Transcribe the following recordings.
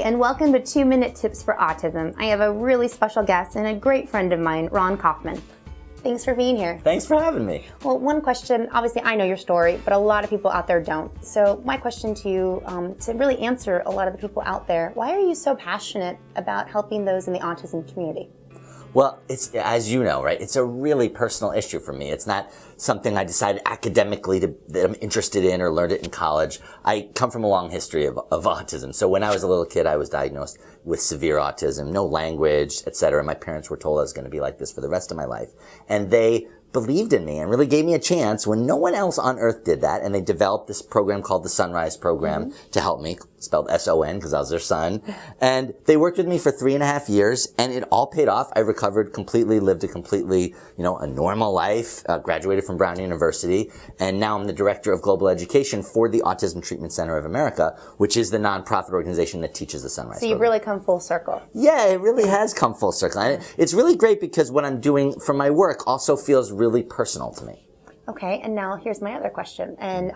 and welcome to 2-Minute Tips for Autism. I have a really special guest and a great friend of mine, Raun Kaufman. Thanks for being here. Thanks for having me. Well, one question, obviously I know your story, but a lot of people out there don't. So my question to you, to really answer a lot of the people out there, why are you so passionate about helping those in the autism community? Well, it's, as you know, right, it's a really personal issue for me. It's not something I decided academically that I'm interested in or learned it in college. I come from a long history of autism. So when I was a little kid, I was diagnosed with severe autism, no language, etc. My parents were told I was going to be like this for the rest of my life. And they believed in me and really gave me a chance when no one else on earth did that. And they developed this program called the Sunrise Program to help me, spelled S-O-N because I was their son. And they worked with me for 3.5 years and it all paid off. I recovered completely, lived a completely, a normal life, graduated from Brown University. And now I'm the director of global education for the Autism Treatment Center of America, which is the nonprofit organization that teaches the Sunrise Program. So you've really come full circle. Yeah, it really has come full circle. And it's really great because what I'm doing for my work also feels really personal to me. Okay, and now here's my other question. And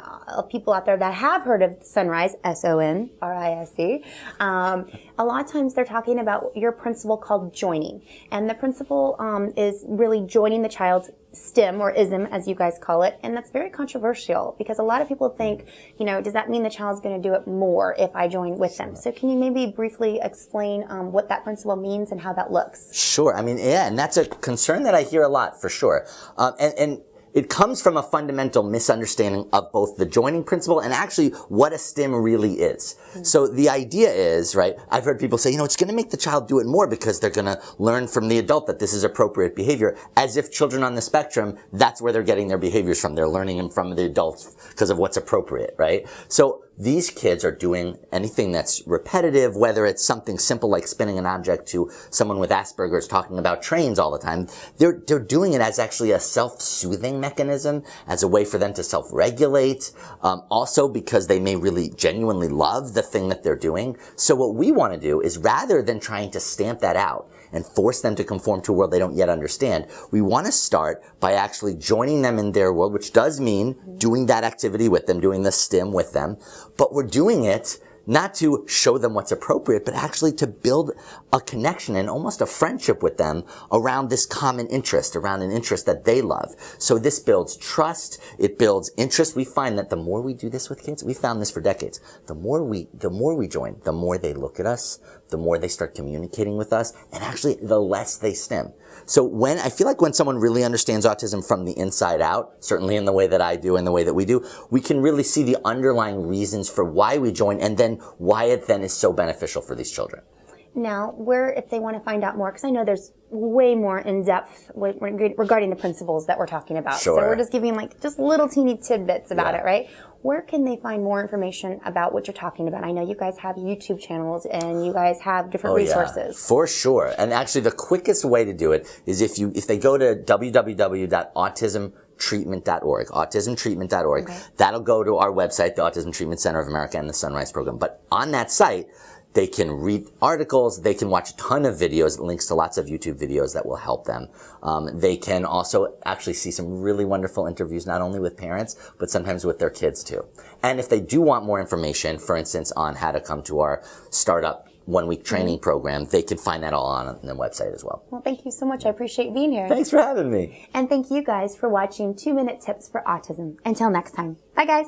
people out there that have heard of Sunrise, S-O-N-R-I-S-E, a lot of times they're talking about your principle called joining. And the principle is really joining the child's STEM or ISM, as you guys call it. And that's very controversial because a lot of people think, does that mean the child's going to do it more if I join with them? So can you maybe briefly explain what that principle means and how that looks? Sure. And that's a concern that I hear a lot for sure. And it comes from a fundamental misunderstanding of both the joining principle and actually what a STEM really is. So the idea is, right, I've heard people say, it's going to make the child do it more because they're going to learn from the adult that this is appropriate behavior, as if children on the spectrum, that's where they're getting their behaviors from. They're learning them from the adults because of what's appropriate, right? So these kids are doing anything that's repetitive, whether it's something simple like spinning an object to someone with Asperger's talking about trains all the time. They're doing it as actually a self-soothing mechanism, as a way for them to self-regulate, also because they may really genuinely love the thing that they're doing. So what we want to do is rather than trying to stamp that out and force them to conform to a world they don't yet understand, we want to start by actually joining them in their world, which does mean doing that activity with them, doing the STEM with them. But we're doing it not to show them what's appropriate, but actually to build a connection and almost a friendship with them around this common interest, around an interest that they love. So this builds trust, it builds interest. We find that the more we do this with kids, we found this for decades, the more we join, the more they look at us, the more they start communicating with us, and actually the less they STEM. So I feel like when someone really understands autism from the inside out, certainly in the way that I do and the way that we do, we can really see the underlying reasons for why we join and then why it then is so beneficial for these children. Now, if they want to find out more, because I know there's way more in depth regarding the principles that we're talking about. Sure. So we're just giving just little teeny tidbits about it, right? Where can they find more information about what you're talking about? I know you guys have YouTube channels and you guys have different resources. Yeah, for sure. And actually the quickest way to do it is if they go to www.autismtreatment.org, autismtreatment.org, okay. That'll go to our website, the Autism Treatment Center of America and the Sunrise Program. But on that site, they can read articles, they can watch a ton of videos, links to lots of YouTube videos that will help them. They can also actually see some really wonderful interviews, not only with parents, but sometimes with their kids too. And if they do want more information, for instance, on how to come to our startup one-week training program, they can find that all on the website as well. Well, thank you so much. I appreciate being here. Thanks for having me. And thank you guys for watching 2-Minute Tips for Autism. Until next time. Bye, guys.